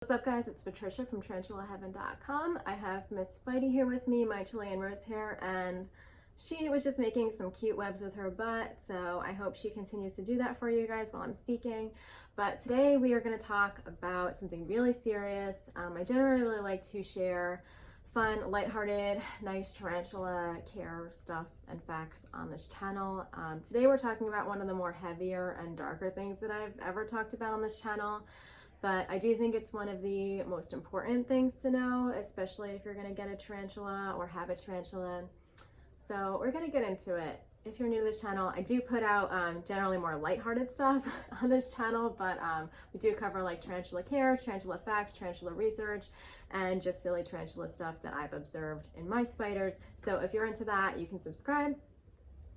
What's up guys, it's Patricia from TarantulaHeaven.com. I have Miss Spidey here with me, my Chilean rose hair, and she was just making some cute webs with her butt, so I hope she continues to do that for you guys while I'm speaking. But today we are going to talk about something really serious. I generally really like to share fun, lighthearted, nice tarantula care stuff and facts on this channel. Today we're talking about one of the more heavier and darker things that I've ever talked about on this channel. But I do think it's one of the most important things to know, especially if you're going to get a tarantula or have a tarantula. So we're going to get into it. If you're new to this channel, I do put out generally more lighthearted stuff on this channel, but we do cover like tarantula care, tarantula facts, tarantula research, and just silly tarantula stuff that I've observed in my spiders. So if you're into that, you can subscribe.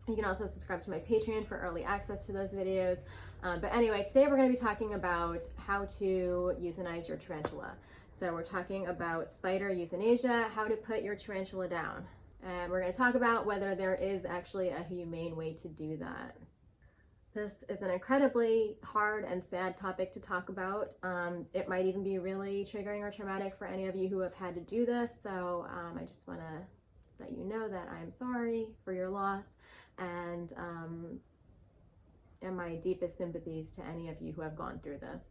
You can also subscribe to my Patreon for early access to those videos. But anyway, today we're going to be talking about how to euthanize your tarantula. So we're talking about spider euthanasia, how to put your tarantula down. And we're going to talk about whether there is actually a humane way to do that. This is an incredibly hard and sad topic to talk about. It might even be really triggering or traumatic for any of you who have had to do this. So I just want to let you know that I'm sorry for your loss, and my deepest sympathies to any of you who have gone through this.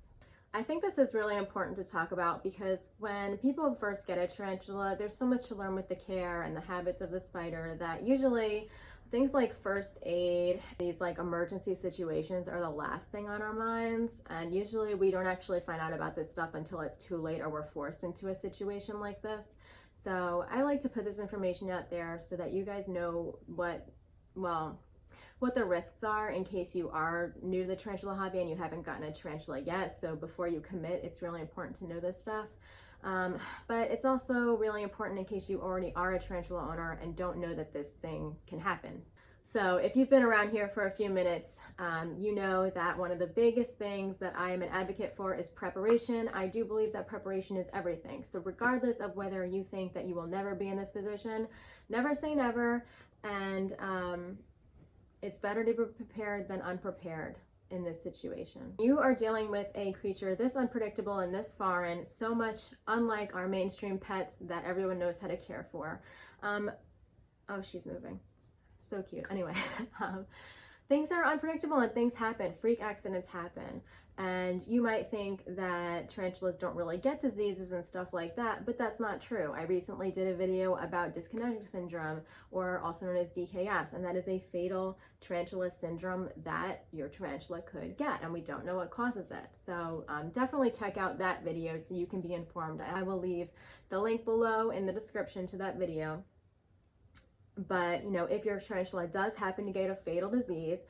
I think this is really important to talk about because when people first get a tarantula, there's so much to learn with the care and the habits of the spider that usually things like first aid, these like emergency situations are the last thing on our minds. And usually we don't actually find out about this stuff until it's too late or we're forced into a situation like this. So I like to put this information out there so that you guys know what the risks are in case you are new to the tarantula hobby and you haven't gotten a tarantula yet. So before you commit, it's really important to know this stuff. But it's also really important in case you already are a tarantula owner and don't know that this thing can happen. So if you've been around here for a few minutes, you know that one of the biggest things that I am an advocate for is preparation. I do believe that preparation is everything. So regardless of whether you think that you will never be in this position, never say never. And it's better to be prepared than unprepared in this situation. You are dealing with a creature this unpredictable and this foreign, so much unlike our mainstream pets that everyone knows how to care for. Oh, she's moving. So cute. Anyway, things are unpredictable and things happen. Freak accidents happen. And you might think that tarantulas don't really get diseases and stuff like that, but that's not true. I recently did a video about dyskinetic syndrome, or also known as DKS, and that is a fatal tarantula syndrome that your tarantula could get, and we don't know what causes it. So definitely check out that video so you can be informed. I will leave the link below in the description to that video. But, you know, if your tarantula does happen to get a fatal disease,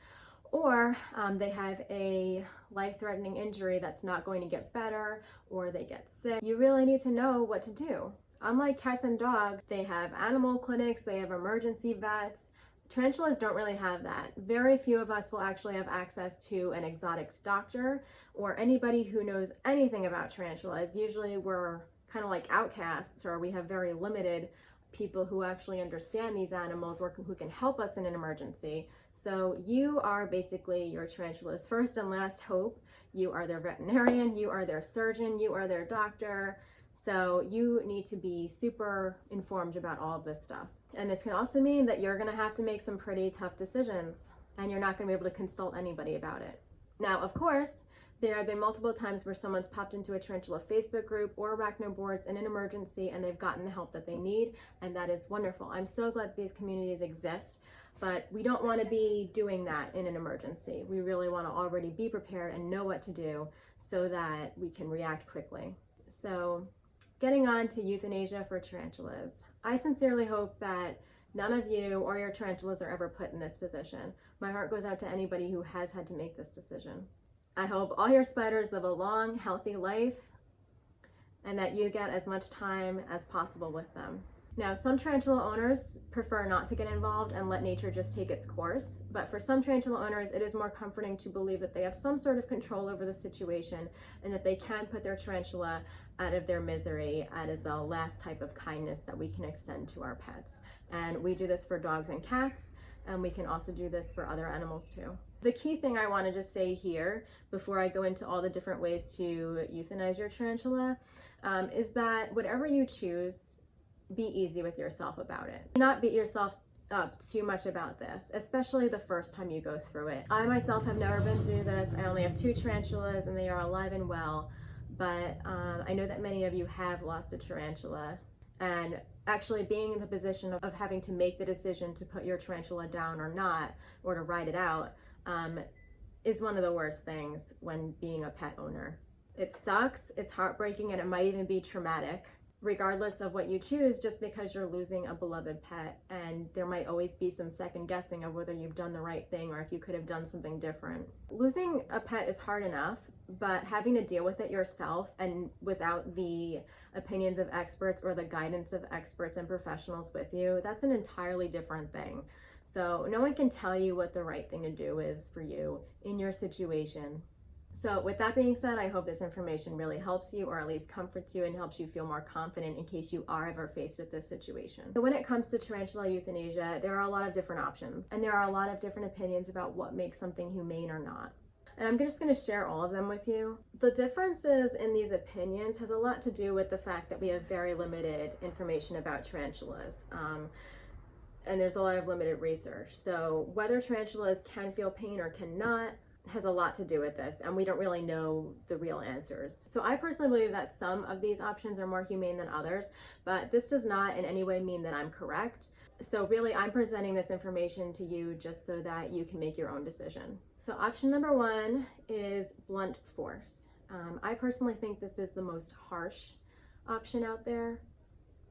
or they have a life-threatening injury that's not going to get better, or they get sick, you really need to know what to do. Unlike cats and dogs, they have animal clinics, they have emergency vets. Tarantulas don't really have that. Very few of us will actually have access to an exotics doctor or anybody who knows anything about tarantulas. Usually we're kind of like outcasts, or we have very limited people who actually understand these animals or who can help us in an emergency. So you are basically your tarantula's first and last hope. You are their veterinarian, you are their surgeon, you are their doctor. So you need to be super informed about all of this stuff. And this can also mean that you're gonna have to make some pretty tough decisions and you're not gonna be able to consult anybody about it. Now, of course, there have been multiple times where someone's popped into a tarantula Facebook group or arachno boards in an emergency and they've gotten the help that they need, and that is wonderful. I'm so glad these communities exist, but we don't want to be doing that in an emergency. We really want to already be prepared and know what to do so that we can react quickly. So getting on to euthanasia for tarantulas. I sincerely hope that none of you or your tarantulas are ever put in this position. My heart goes out to anybody who has had to make this decision. I hope all your spiders live a long, healthy life and that you get as much time as possible with them. Now, some tarantula owners prefer not to get involved and let nature just take its course, but for some tarantula owners, it is more comforting to believe that they have some sort of control over the situation and that they can put their tarantula out of their misery. That is the last type of kindness that we can extend to our pets. And we do this for dogs and cats, and we can also do this for other animals too. The key thing I want to just say here before I go into all the different ways to euthanize your tarantula is that whatever you choose, be easy with yourself about it. Do not beat yourself up too much about this, especially the first time you go through it. I myself have never been through this. I only have 2 tarantulas and they are alive and well, but I know that many of you have lost a tarantula, and actually being in the position of having to make the decision to put your tarantula down or not, or to ride it out, is one of the worst things when being a pet owner. It sucks, it's heartbreaking, and it might even be traumatic. Regardless of what you choose, just because you're losing a beloved pet, and there might always be some second guessing of whether you've done the right thing or if you could have done something different. Losing a pet is hard enough, but having to deal with it yourself and without the opinions of experts or the guidance of experts and professionals with you, that's an entirely different thing. So no one can tell you what the right thing to do is for you in your situation. So with that being said, I hope this information really helps you, or at least comforts you and helps you feel more confident in case you are ever faced with this situation. So when it comes to tarantula euthanasia, there are a lot of different options, and there are a lot of different opinions about what makes something humane or not. And I'm just going to share all of them with you. The differences in these opinions has a lot to do with the fact that we have very limited information about tarantulas. And there's a lot of limited research. So whether tarantulas can feel pain or cannot has a lot to do with this, and we don't really know the real answers. So I personally believe that some of these options are more humane than others, but this does not in any way mean that I'm correct. So really, I'm presenting this information to you just so that you can make your own decision. So option number 1 is blunt force. I personally think this is the most harsh option out there,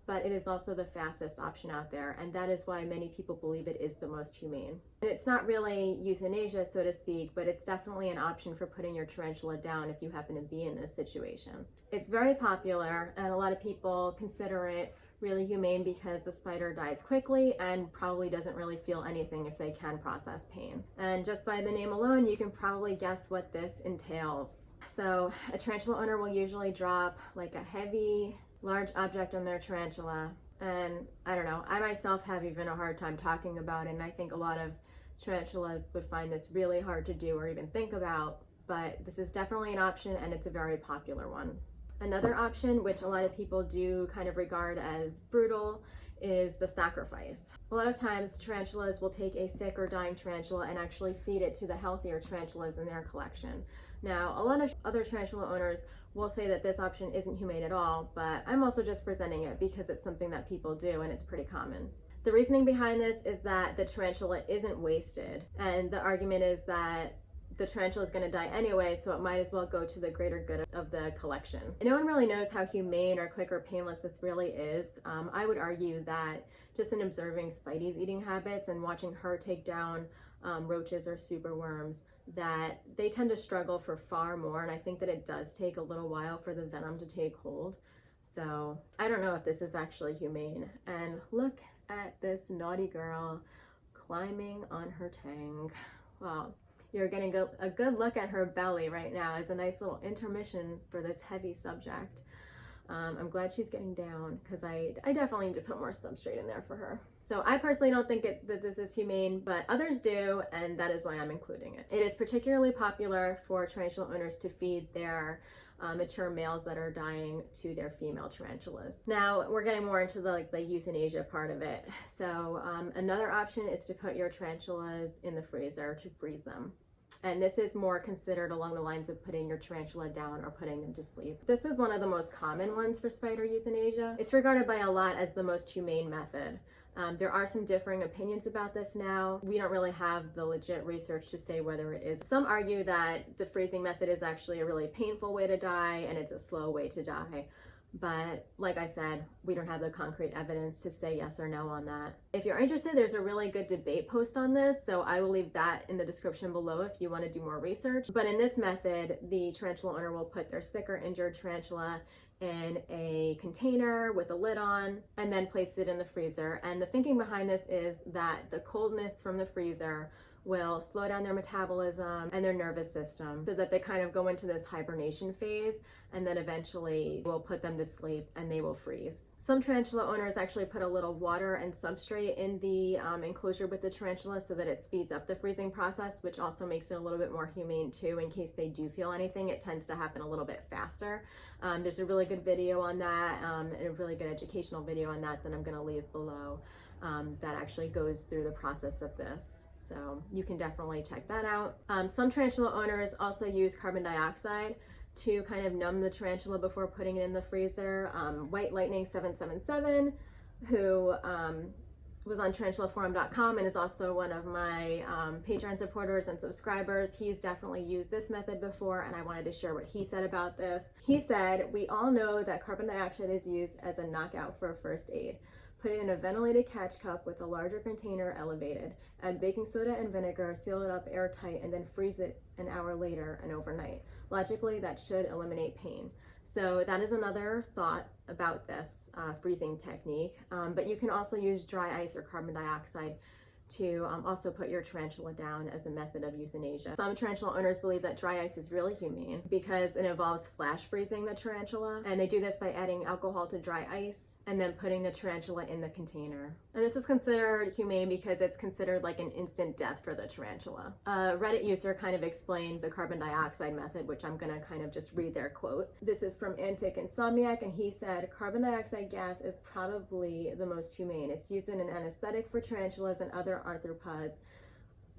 but it is also the fastest option out there, and that is why many people believe it is the most humane. And it's not really euthanasia, so to speak, but it's definitely an option for putting your tarantula down if you happen to be in this situation. It's very popular, and a lot of people consider it really humane because the spider dies quickly and probably doesn't really feel anything if they can process pain. And just by the name alone, you can probably guess what this entails. So a tarantula owner will usually drop like a heavy, large object on their tarantula, and I don't know, I myself have even a hard time talking about it, and I think a lot of tarantulas would find this really hard to do or even think about, but this is definitely an option, and it's a very popular one. Another option, which a lot of people do kind of regard as brutal, is the sacrifice. A lot of times tarantulas will take a sick or dying tarantula and actually feed it to the healthier tarantulas in their collection. Now, a lot of other tarantula owners will say that this option isn't humane at all, but I'm also just presenting it because it's something that people do and it's pretty common. The reasoning behind this is that the tarantula isn't wasted, and the argument is that the tarantula is going to die anyway, so it might as well go to the greater good of the collection. And no one really knows how humane or quick or painless this really is. I would argue that just in observing Spidey's eating habits and watching her take down roaches or superworms, that they tend to struggle for far more, and I think that it does take a little while for the venom to take hold. So I don't know if this is actually humane. And look at this naughty girl climbing on her tang. Well, you're getting a good look at her belly right now as a nice little intermission for this heavy subject. I'm glad she's getting down because I definitely need to put more substrate in there for her. So I personally don't think that this is humane, but others do, and that is why I'm including it. It is particularly popular for tarantula owners to feed their mature males that are dying to their female tarantulas. Now we're getting more into the euthanasia part of it. So another option is to put your tarantulas in the freezer to freeze them. And this is more considered along the lines of putting your tarantula down or putting them to sleep. This is one of the most common ones for spider euthanasia. It's regarded by a lot as the most humane method. There are some differing opinions about this now. We don't really have the legit research to say whether it is. Some argue that the freezing method is actually a really painful way to die and it's a slow way to die. But like I said, we don't have the concrete evidence to say yes or no on that. If you're interested, there's a really good debate post on this, so I will leave that in the description below if you want to do more research. But in this method, the tarantula owner will put their sick or injured tarantula in a container with a lid on and then place it in the freezer. And the thinking behind this is that the coldness from the freezer will slow down their metabolism and their nervous system so that they kind of go into this hibernation phase, and then eventually will put them to sleep and they will freeze. Some tarantula owners actually put a little water and substrate in the enclosure with the tarantula so that it speeds up the freezing process, which also makes it a little bit more humane too. In case they do feel anything, it tends to happen a little bit faster. There's a really good video on that, and a really good educational video on that I'm going to leave below, that actually goes through the process of this. So you can definitely check that out. Some tarantula owners also use carbon dioxide to kind of numb the tarantula before putting it in the freezer. White Lightning 777, who was on tarantulaforum.com and is also one of my Patreon supporters and subscribers. He's definitely used this method before, and I wanted to share what he said about this. He said, "We all know that carbon dioxide is used as a knockout for first aid. Put it in a ventilated catch cup with a larger container elevated. Add baking soda and vinegar, seal it up airtight, and then freeze it an hour later and overnight. Logically, that should eliminate pain." So that is another thought about this freezing technique. But you can also use dry ice or carbon dioxide to also put your tarantula down as a method of euthanasia. Some tarantula owners believe that dry ice is really humane because it involves flash freezing the tarantula, and they do this by adding alcohol to dry ice and then putting the tarantula in the container. And this is considered humane because it's considered like an instant death for the tarantula. A Reddit user kind of explained the carbon dioxide method, which I'm gonna kind of just read their quote. This is from Antic Insomniac, and he said, "Carbon dioxide gas is probably the most humane. It's used in an anesthetic for tarantulas and other arthropods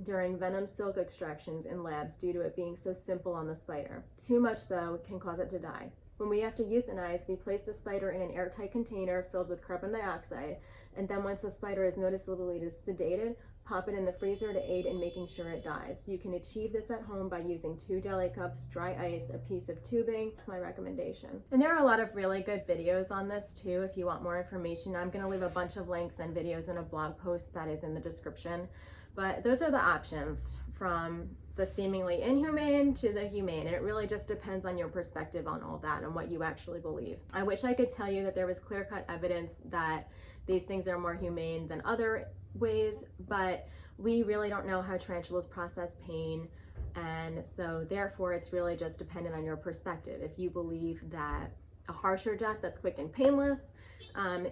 during venom silk extractions in labs due to it being so simple on the spider. Too much, though, can cause it to die. When we have to euthanize, we place the spider in an airtight container filled with carbon dioxide, and then once the spider is noticeably sedated, pop it in the freezer to aid in making sure it dies. You can achieve this at home by using 2 deli cups, dry ice, a piece of tubing." That's my recommendation. And there are a lot of really good videos on this too if you want more information. I'm going to leave a bunch of links and videos in a blog post that is in the description. But those are the options, from the seemingly inhumane to the humane. And it really just depends on your perspective on all that and what you actually believe. I wish I could tell you that there was clear-cut evidence that these things are more humane than other ways, but we really don't know how tarantulas process pain, and so therefore it's really just dependent on your perspective. If you believe that a harsher death that's quick and painless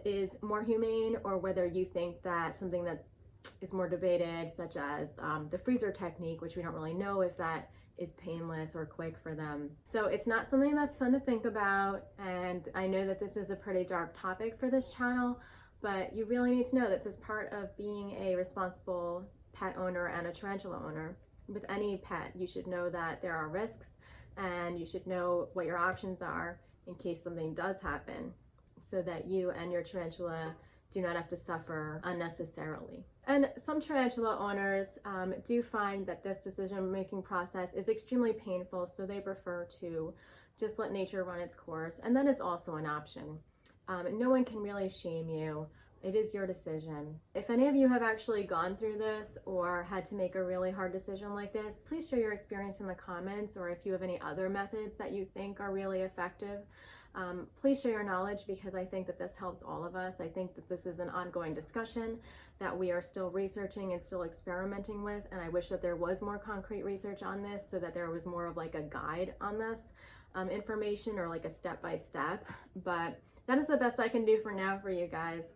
is more humane, or whether you think that something that is more debated, such as the freezer technique, which we don't really know if that is painless or quick for them. So it's not something that's fun to think about, and I know that this is a pretty dark topic for this channel, but you really need to know this is part of being a responsible pet owner and a tarantula owner. With any pet, you should know that there are risks, and you should know what your options are in case something does happen, so that you and your tarantula do not have to suffer unnecessarily. And some tarantula owners do find that this decision-making process is extremely painful, so they prefer to just let nature run its course, and that is also an option. No one can really shame you. It is your decision. If any of you have actually gone through this or had to make a really hard decision like this, please share your experience in the comments, or if you have any other methods that you think are really effective. Please share your knowledge, because I think that this helps all of us. I think that this is an ongoing discussion that we are still researching and still experimenting with, and I wish that there was more concrete research on this so that there was more of like a guide on this information, or like a step-by-step, but that is the best I can do for now for you guys.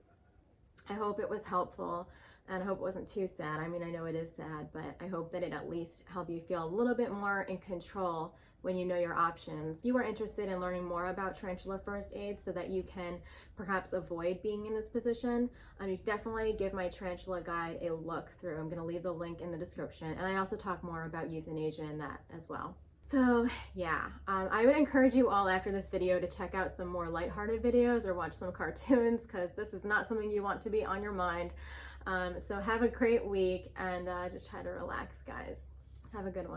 I hope it was helpful, and I hope it wasn't too sad. I mean, I know it is sad, but I hope that it at least helped you feel a little bit more in control when you know your options. If you are interested in learning more about tarantula first aid so that you can perhaps avoid being in this position, you can definitely give my tarantula guide a look through. I'm going to leave the link in the description, and I also talk more about euthanasia in that as well. So yeah, I would encourage you all after this video to check out some more lighthearted videos or watch some cartoons, because this is not something you want to be on your mind. So have a great week, and just try to relax, guys. Have a good one.